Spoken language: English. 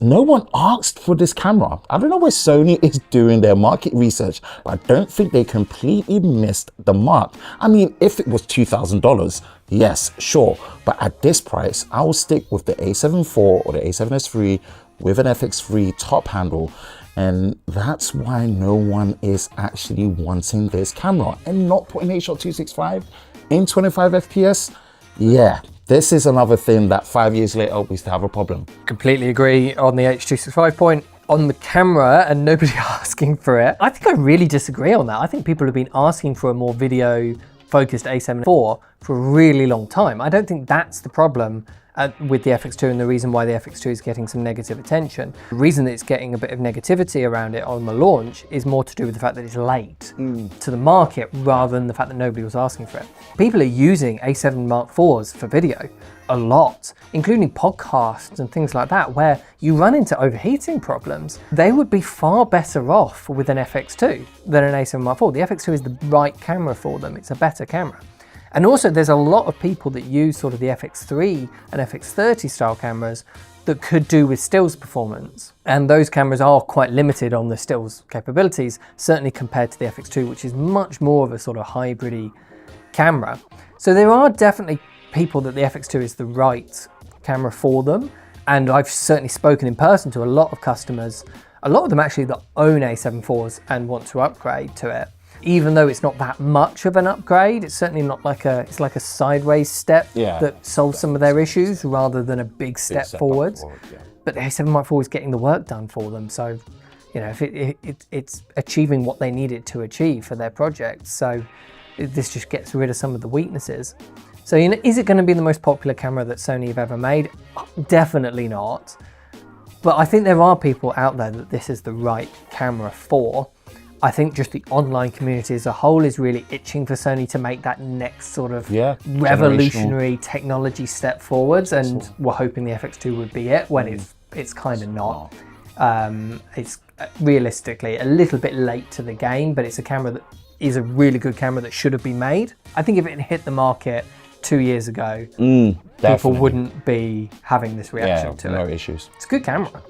no one asked for this camera. I don't know where Sony is doing their market research, but I don't think they completely missed the mark. I mean, if it was $2,000, yes, sure. But at this price, I will stick with the A7 IV or the A7S III with an FX3 top handle. And that's why no one is actually wanting this camera and not putting HShot 265 in 25 FPS. Yeah, this is another thing that 5 years later we still have a problem. Completely agree on the H.265 point. On the camera and nobody asking for it, I think I really disagree on that. I think people have been asking for a more video focused A7 IV for a really long time. I don't think that's the problem with the FX2 and the reason why the FX2 is getting some negative attention. The reason that it's getting a bit of negativity around it on the launch is more to do with the fact that it's late to the market rather than the fact that nobody was asking for it. People are using A7 Mark IVs for video a lot, including podcasts and things like that, where you run into overheating problems. They would be far better off with an FX2 than an A7 Mark IV. The FX2 is the right camera for them. It's a better camera. And also there's a lot of people that use sort of the FX3 and FX30 style cameras that could do with stills performance. And those cameras are quite limited on the stills capabilities, certainly compared to the FX2, which is much more of a sort of hybrid-y camera. So there are definitely people that the FX2 is the right camera for them. And I've certainly spoken in person to a lot of customers, a lot of them actually that own A7 IVs and want to upgrade to it. Even though it's not that much of an upgrade, it's certainly not like it's like a sideways step that solves some of their issues rather than a big step forwards. But the A7 Mark IV is getting the work done for them. So, you know, if it's achieving what they need it to achieve for their project. So this just gets rid of some of the weaknesses. So, you know, is it going to be the most popular camera that Sony have ever made? Definitely not. But I think there are people out there that this is the right camera for. I think just the online community as a whole is really itching for Sony to make that next sort of revolutionary technology step forwards, and we're hoping the FX2 would be it when it's kind of not. It's realistically a little bit late to the game, but it's a camera that is a really good camera that should have been made. I think if it hit the market 2 years ago, people wouldn't be having this reaction to it. No issues. It's a good camera.